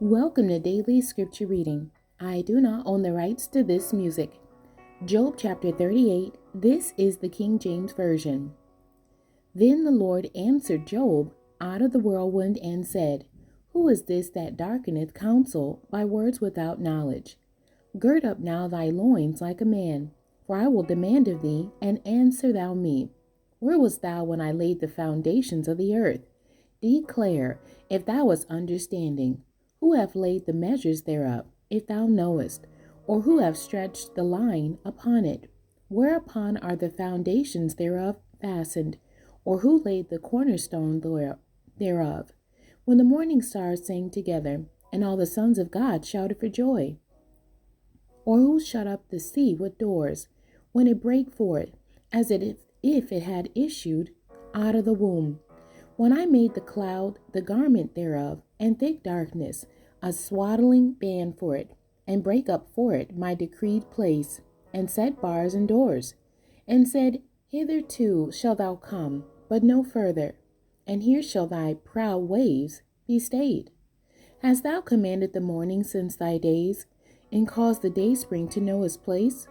Welcome to Daily Scripture Reading. I do not own the rights to this music. Job chapter 38. This is the King James Version. Then the Lord answered Job out of the whirlwind and said, Who is this that darkeneth counsel by words without knowledge? Gird up now thy loins like a man, for I will demand of thee, and answer thou me. Where wast thou when I laid the foundations of the earth? Declare, if thou wast understanding. Who hath laid the measures thereof, if thou knowest? Or who hath stretched the line upon it? Whereupon are the foundations thereof fastened? Or who laid the cornerstone thereof? When the morning stars sang together, and all the sons of God shouted for joy? Or who shut up the sea with doors, when it brake forth, as if it had issued out of the womb? When I made the cloud the garment thereof, and thick darkness a swaddling band for it, and brake up for it my decreed place, and set bars and doors, and said, Hitherto shalt thou come, but no further, and here shall thy proud waves be stayed. Hast thou commanded the morning since thy days, and caused the dayspring to know his place,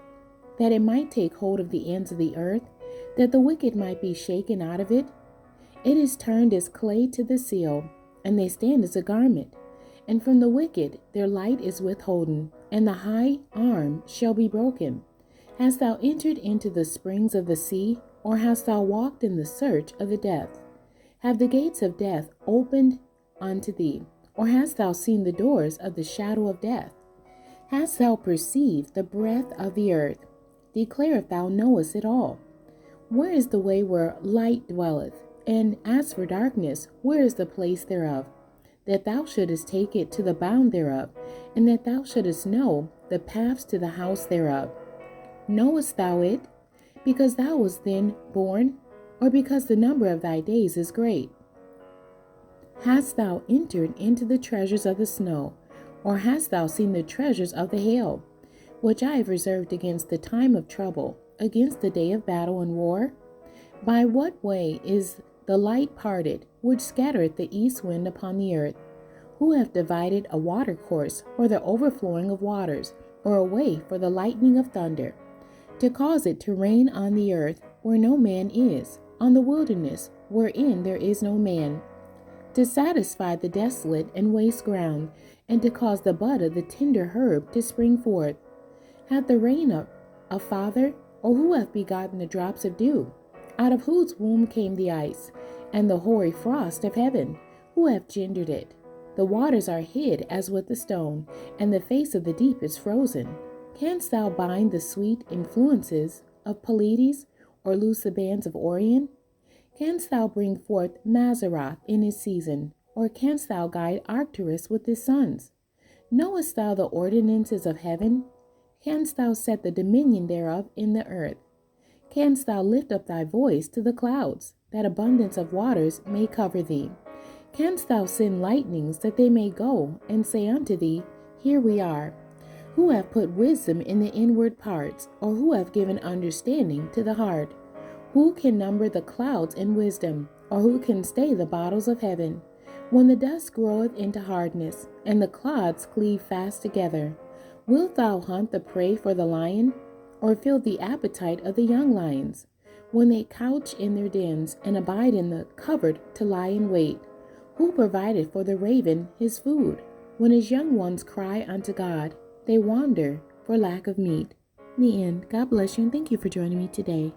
that it might take hold of the ends of the earth, that the wicked might be shaken out of it? It is turned as clay to the seal, and they stand as a garment. And from the wicked their light is withholden, and the high arm shall be broken. Hast thou entered into the springs of the sea, or hast thou walked in the search of the depth? Have the gates of death opened unto thee, or hast thou seen the doors of the shadow of death? Hast thou perceived the breadth of the earth? Declare if thou knowest it all. Where is the way where light dwelleth? And as for darkness, where is the place thereof? That thou shouldest take it to the bound thereof, and that thou shouldest know the paths to the house thereof. Knowest thou it, because thou wast then born, or because the number of thy days is great? Hast thou entered into the treasures of the snow, or hast thou seen the treasures of the hail, which I have reserved against the time of trouble, against the day of battle and war? By what way is the light parted, which scattereth the east wind upon the earth? Who hath divided a watercourse for the overflowing of waters, or a way for the lightning of thunder? To cause it to rain on the earth where no man is, on the wilderness wherein there is no man, to satisfy the desolate and waste ground, and to cause the bud of the tender herb to spring forth. Hath the rain a father, or who hath begotten the drops of dew? Out of whose womb came the ice, and the hoary frost of heaven? Who hath gendered it? The waters are hid as with a stone, and the face of the deep is frozen. Canst thou bind the sweet influences of Pleiades, or loose the bands of Orion? Canst thou bring forth Mazzaroth in his season, or canst thou guide Arcturus with his sons? Knowest thou the ordinances of heaven? Canst thou set the dominion thereof in the earth? Canst thou lift up thy voice to the clouds, that abundance of waters may cover thee? Canst thou send lightnings, that they may go and say unto thee, Here we are? Who hath put wisdom in the inward parts, or who hath given understanding to the heart? Who can number the clouds in wisdom, or who can stay the bottles of heaven? When the dust groweth into hardness, and the clods cleave fast together, wilt thou hunt the prey for the lion, or fill the appetite of the young lions? When they couch in their dens, and abide in the covert to lie in wait, who provided for the raven his food? When his young ones cry unto God, they wander for lack of meat. The end. God bless you, and thank you for joining me today.